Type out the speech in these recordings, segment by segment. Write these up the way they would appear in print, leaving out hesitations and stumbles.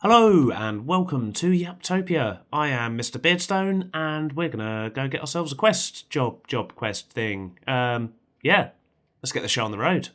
Hello and welcome to Yaptopia. I am Mr. Beardstone and we're gonna go get ourselves a job quest thing. Yeah, let's get the show on the road.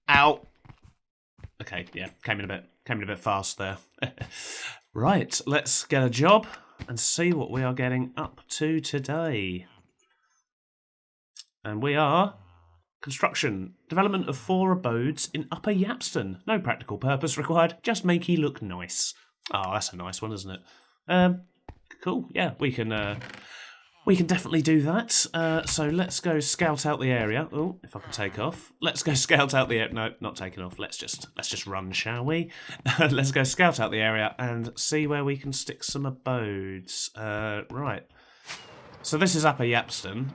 Ow. Okay, yeah, came in a bit fast there. Right, let's get a job and see what we are getting up to today. And we are construction, development of 4 abodes in Upper Yapston. No practical purpose required, just make ye look nice. Oh, that's a nice one, isn't it? Cool. Yeah, we can definitely do that. So let's go scout out the area. Oh, if I can take off. Let's go scout out the area. No, not taking off. Let's just run, shall we? Let's go scout out the area and see where we can stick some abodes. Right. So this is Upper Yapston.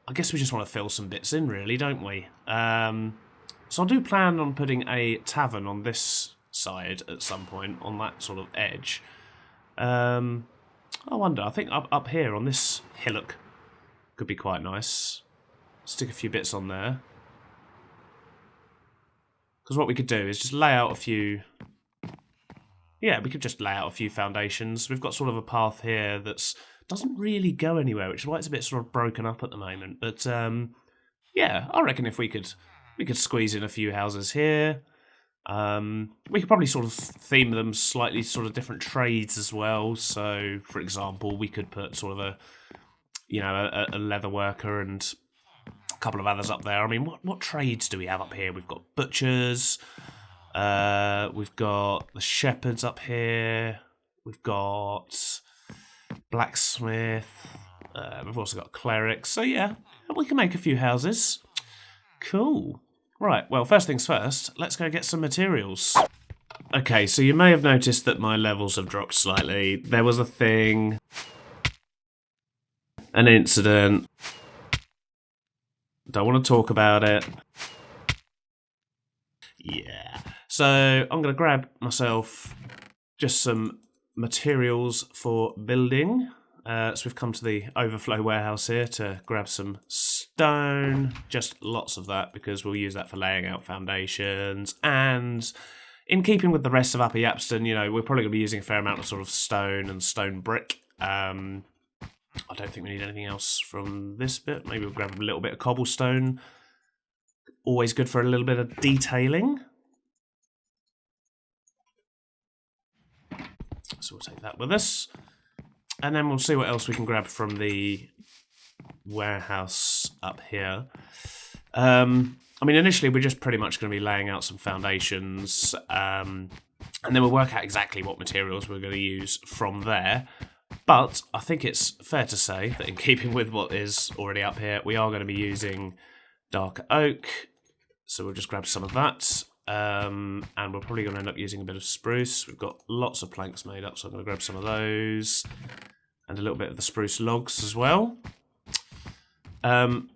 I guess we just want to fill some bits in, really, don't we? So I do plan on putting a tavern on this side at some point, on that sort of edge. I wonder, I think up here on this hillock could be quite nice. Stick a few bits on there. Because what we could do is just lay out a few... Yeah, we could just lay out a few foundations. We've got sort of a path here that's doesn't really go anywhere, which is why it's a bit sort of broken up at the moment. But yeah, I reckon if we could squeeze in a few houses here. We could probably sort of theme them slightly sort of different trades as well. So, for example, we could put sort of a leather worker and a couple of others up there. I mean, what trades do we have up here? We've got butchers. We've got the shepherds up here. We've got blacksmith. We've also got clerics. So yeah, we can make a few houses. Cool. Right, well, first things first, let's go get some materials. Okay, so you may have noticed that my levels have dropped slightly. There was a thing, an incident. Don't want to talk about it. Yeah. So I'm going to grab myself just some materials for building. So we've come to the overflow warehouse here to grab some stone, just lots of that because we'll use that for laying out foundations. And in keeping with the rest of Upper Yapston, you know, we're probably going to be using a fair amount of sort of stone and stone brick. I don't think we need anything else from this bit. Maybe we'll grab a little bit of cobblestone. Always good for a little bit of detailing. So we'll take that with us. And then we'll see what else we can grab from the warehouse up here. I mean, initially we're just pretty much going to be laying out some foundations, and then we'll work out exactly what materials we're going to use from there. But I think it's fair to say that in keeping with what is already up here, we are going to be using dark oak. So we'll just grab some of that. And we're probably going to end up using a bit of spruce. We've got lots of planks made up, so I'm going to grab some of those. And a little bit of the spruce logs as well. And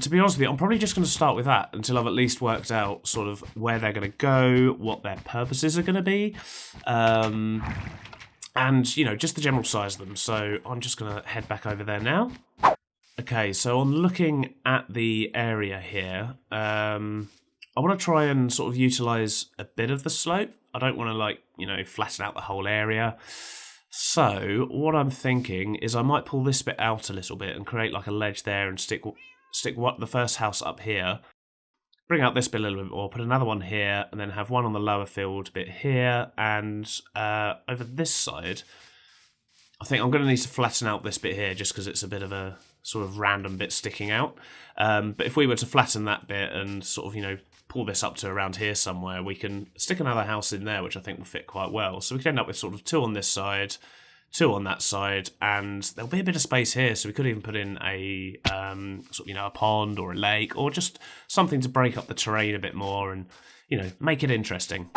to be honest with you, I'm probably just going to start with that until I've at least worked out sort of where they're going to go, what their purposes are going to be. And, you know, just the general size of them. So I'm just going to head back over there now. Okay, so on looking at the area here, I want to try and sort of utilise a bit of the slope. I don't want to, like, you know, flatten out the whole area. So what I'm thinking is I might pull this bit out a little bit and create like a ledge there and stick the first house up here. Bring out this bit a little bit more, put another one here, and then have one on the lower field bit here. And over this side, I think I'm going to need to flatten out this bit here just because it's a bit of a sort of random bit sticking out. But if we were to flatten that bit and sort of, you know, pull this up to around here somewhere, we can stick another house in there, which I think will fit quite well. So we could end up with sort of 2 on this side, 2 on that side, and there'll be a bit of space here, so we could even put in a sort of, you know, a pond or a lake, or just something to break up the terrain a bit more and, you know, make it interesting.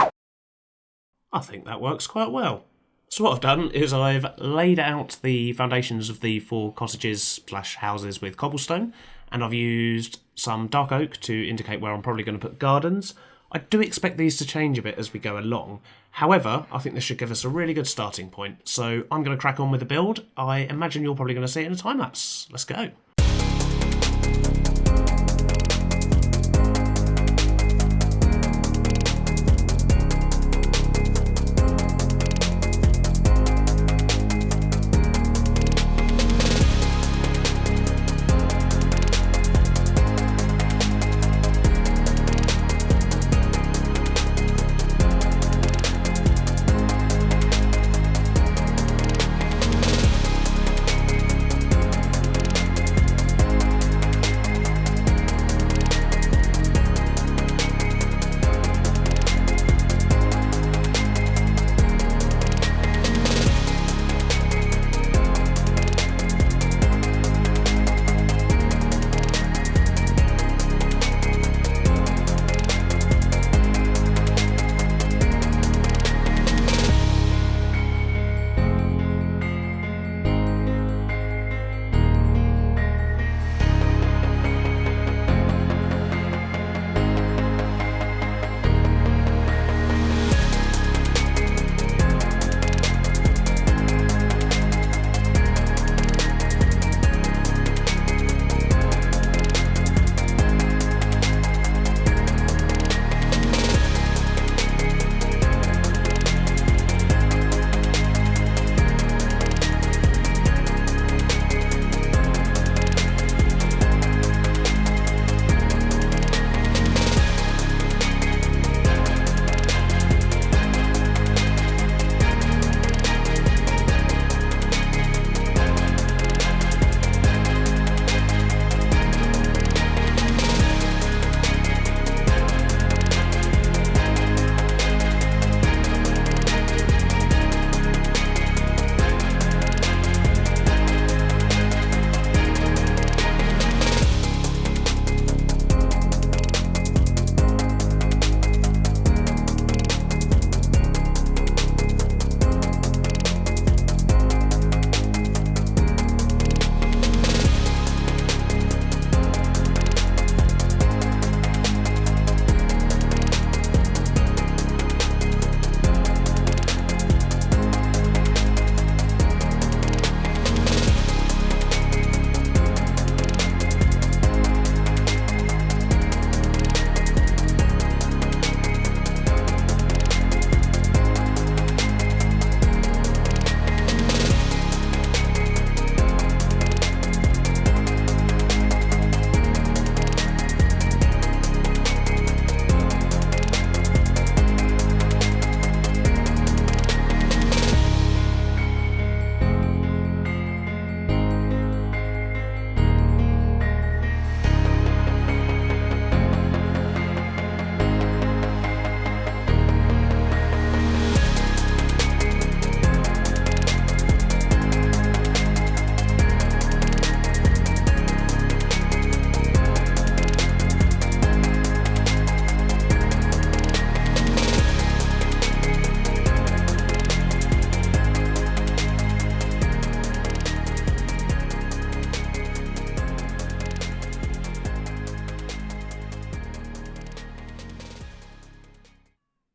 I think that works quite well. So what I've done is I've laid out the foundations of the 4 cottages / houses with cobblestone, and I've used some dark oak to indicate where I'm probably going to put gardens. I do expect these to change a bit as we go along. However, I think this should give us a really good starting point. So I'm going to crack on with the build. I imagine you're probably going to see it in a time-lapse. Let's go.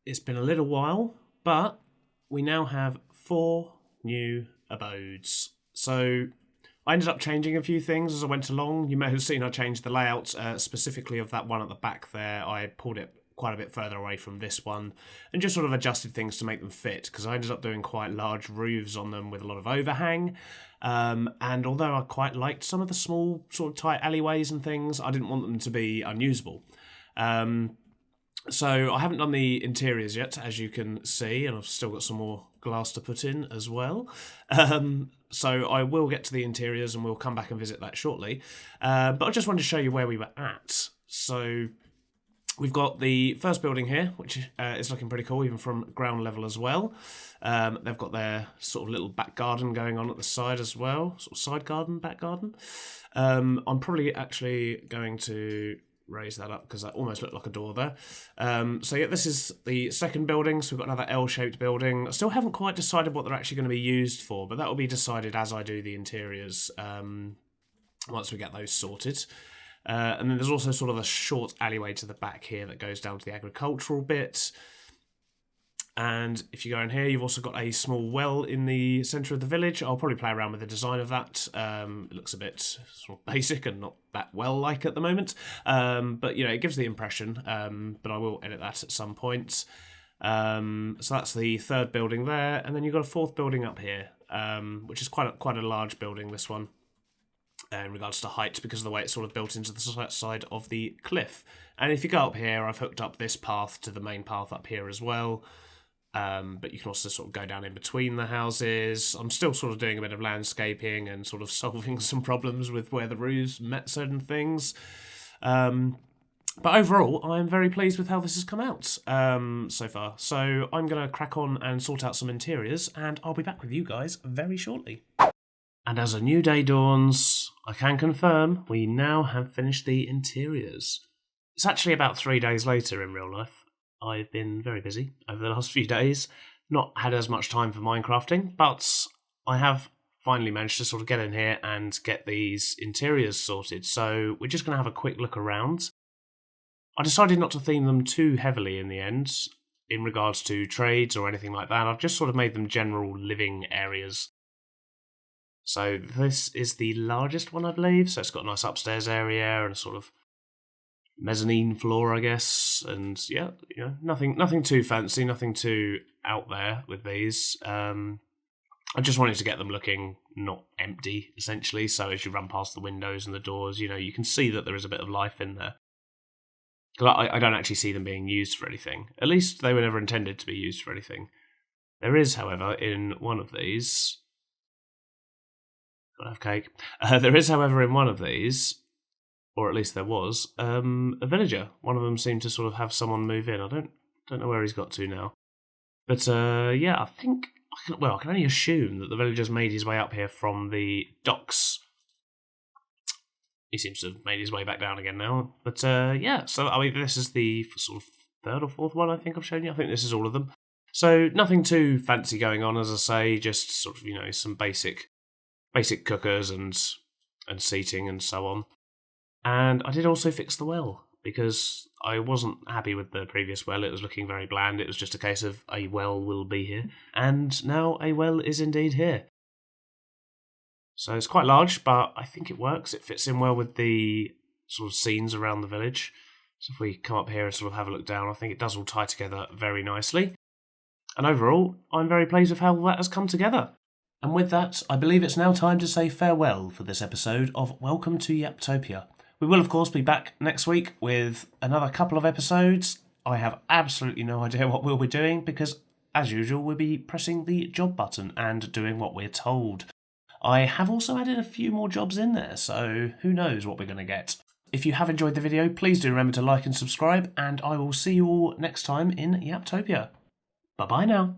It's been a little while, but we now have 4 new abodes. So I ended up changing a few things as I went along. You may have seen I changed the layout specifically of that one at the back there. I pulled it quite a bit further away from this one and just sort of adjusted things to make them fit, because I ended up doing quite large roofs on them with a lot of overhang. And although I quite liked some of the small sort of tight alleyways and things, I didn't want them to be unusable. So I haven't done the interiors yet, as you can see, and I've still got some more glass to put in as well. So I will get to the interiors and we'll come back and visit that shortly. But I just wanted to show you where we were at. So we've got the first building here, which is looking pretty cool, even from ground level as well. They've got their sort of little back garden going on at the side as well. Sort of side garden, back garden. I'm probably actually going to raise that up because that almost looked like a door there. So yeah, this is the second building. So we've got another L-shaped building. I still haven't quite decided what they're actually going to be used for, but that will be decided as I do the interiors once we get those sorted. And then there's also sort of a short alleyway to the back here that goes down to the agricultural bit. And if you go in here, you've also got a small well in the centre of the village. I'll probably play around with the design of that. It looks a bit sort of basic and not that well-like at the moment. But, you know, it gives the impression. But I will edit that at some point. So that's the third building there. And then you've got a fourth building up here, which is quite a large building, this one, in regards to height, because of the way it's sort of built into the side of the cliff. And if you go up here, I've hooked up this path to the main path up here as well. But you can also sort of go down in between the houses. I'm still sort of doing a bit of landscaping and sort of solving some problems with where the roofs met certain things. But overall, I'm very pleased with how this has come out so far. So I'm going to crack on and sort out some interiors, and I'll be back with you guys very shortly. And as a new day dawns, I can confirm we now have finished the interiors. It's actually about 3 days later in real life. I've been very busy over the last few days, not had as much time for Minecrafting, but I have finally managed to sort of get in here and get these interiors sorted. So we're just going to have a quick look around. I decided not to theme them too heavily in the end, in regards to trades or anything like that. I've just sort of made them general living areas. So this is the largest one, I believe. So it's got a nice upstairs area and a sort of mezzanine floor, I guess, and yeah, you know, nothing too fancy, nothing too out there with these. I just wanted to get them looking not empty, essentially. So as you run past the windows and the doors, you know, you can see that there is a bit of life in there. I don't actually see them being used for anything. At least they were never intended to be used for anything. There is, however, in one of these. Gotta have cake. There is, however, in one of these, or at least there was, a villager. One of them seemed to sort of have someone move in. I don't know where he's got to now. But yeah, I think, I can only assume that the villager's made his way up here from the docks. He seems to have made his way back down again now. But yeah, so I mean, this is the sort of third or fourth one I think I've shown you. I think this is all of them. So nothing too fancy going on, as I say, just sort of, you know, some basic cookers and seating and so on. And I did also fix the well, because I wasn't happy with the previous well. It was looking very bland. It was just a case of a well will be here. And now a well is indeed here. So it's quite large, but I think it works. It fits in well with the sort of scenes around the village. So if we come up here and sort of have a look down, I think it does all tie together very nicely. And overall, I'm very pleased with how that has come together. And with that, I believe it's now time to say farewell for this episode of Welcome to Yaptopia. We will, of course, be back next week with another couple of episodes. I have absolutely no idea what we'll be doing because, as usual, we'll be pressing the job button and doing what we're told. I have also added a few more jobs in there, so who knows what we're going to get. If you have enjoyed the video, please do remember to like and subscribe, and I will see you all next time in Yaptopia. Bye-bye now.